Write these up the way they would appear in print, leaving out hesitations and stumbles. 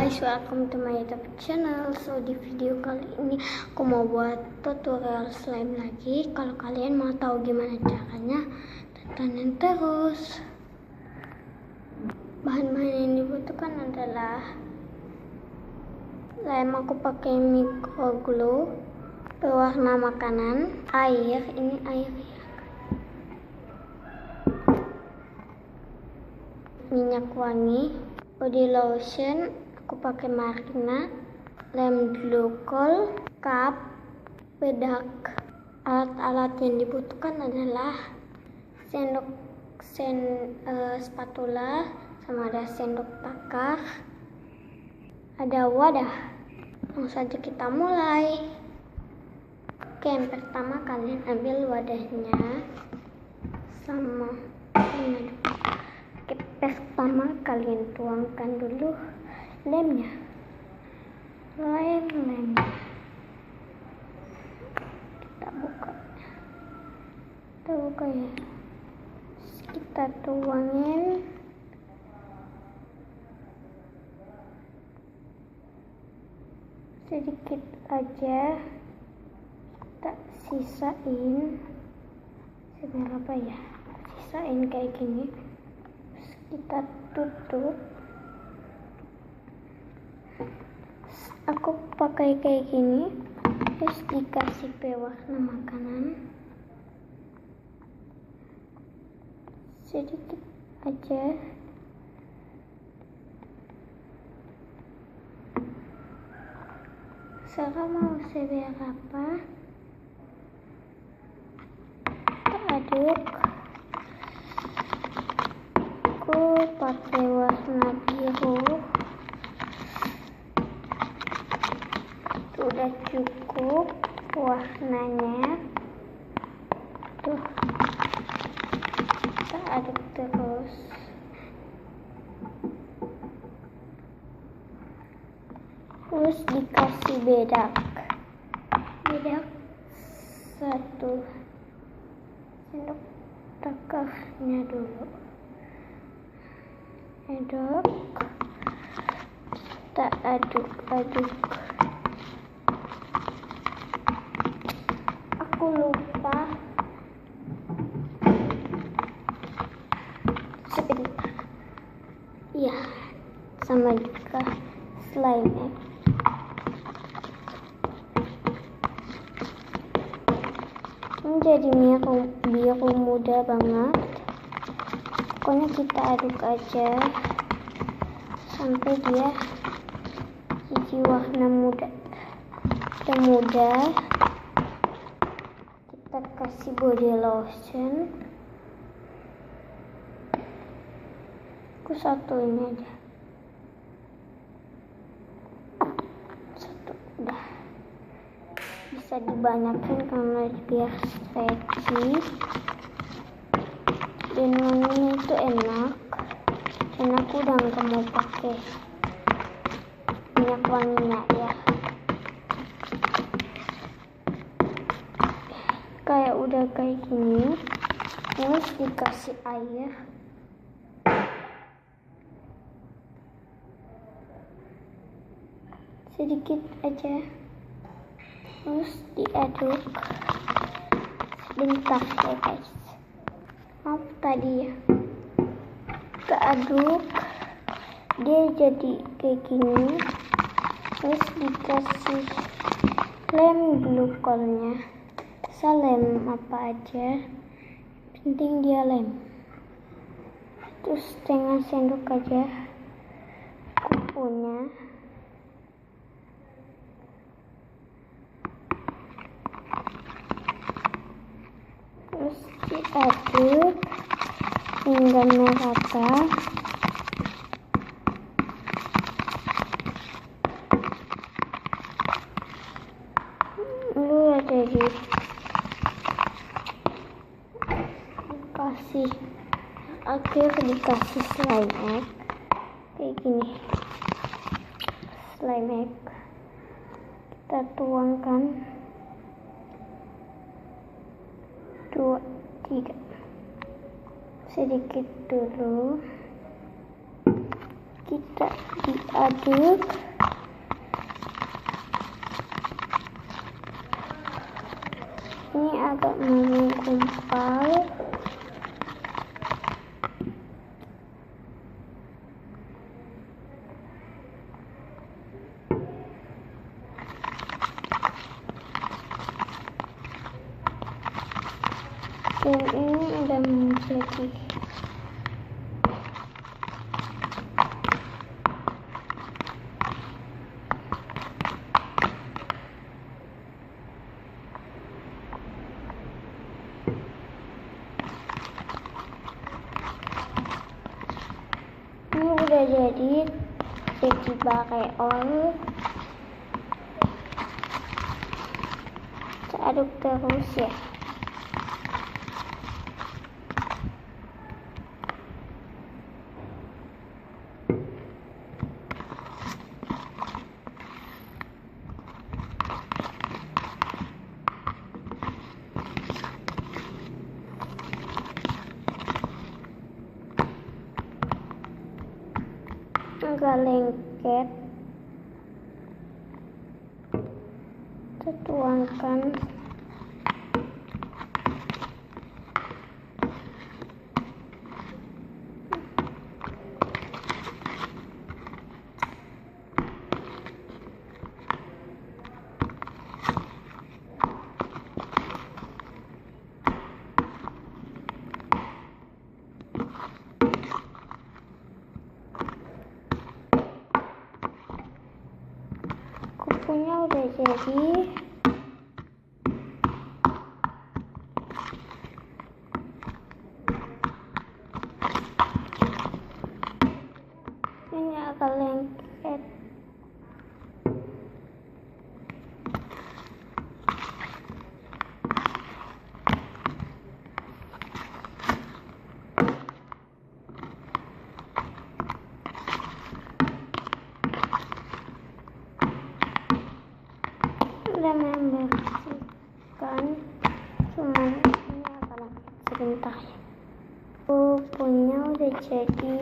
guys, welcome to my YouTube channel. So di video kali ini aku mau buat tutorial slime lagi. Kalau kalian mau tahu gimana caranya, tontonin terus. Bahan-bahan yang dibutuhkan adalah lem, aku pakai micro glue, pewarna makanan, air, ini air ya, minyak wangi, body lotion, aku pakai Marina, lem glukol, cup, bedak. Alat-alat yang dibutuhkan adalah spatula, sama ada sendok takar, ada wadah. Langsung saja kita mulai. Oke, yang pertama kalian ambil wadahnya sama ini. Oke, pertama kalian tuangkan dulu lemnya. Lemnya kita buka ya. Kita tuangin sedikit aja, kita sisain seberapa ya, sisain kayak gini. Terus kita tutup. Aku pakai kayak gini, terus dikasih pewarna makanan sedikit aja. Serah mau seberapa, kita aduk. Aku pakai warna biru, udah cukup warnanya tuh. Kita aduk terus. Terus dikasih bedak 1 sendok takarnya dulu. Kita aduk. Aku lupa sebentar. Iya, sama juga slime. Ini jadi biru muda banget. Pokoknya kita aduk aja sampai dia jadi warna muda. Kita kasih body lotion. Aku satu ini aja. Satu udah. Bisa dibanyakin karena biar stretchy. Dan wanginya itu enak. Dan aku udah nggak mau pakai minyak wanginya ya. Kayak udah kayak gini. Terus dikasih air. Sedikit aja. Terus diaduk sebentar ya guys. Maaf tadi ya, keaduk dia jadi kayak gini. Terus dikasih lem glukolnya, lem apa aja, penting dia lem. Terus setengah sendok aja aku punya. Terus diaduk hingga merata. Lalu ada dikasih slime egg kayak gini. Slime egg kita tuangkan 2, 3 sedikit dulu. kita diaduk. Ini agak menggumpal. Dan ini udah menjadi. Ini udah jadi bareol. Kita aduk terus ya. Agak lengket, kita tuangkan. Kupunya udah jadi. Ini agak lengket. Udah membersihkan, cuman ini akan sebentar ya. Punya udah jadi.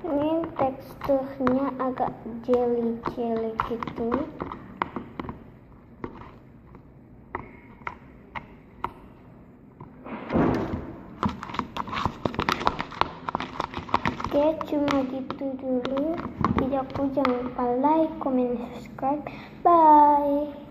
Ini teksturnya agak jelly gitu. Oke, cuma gitu dulu videoku. Jangan lupa like, comment, subscribe. Bye.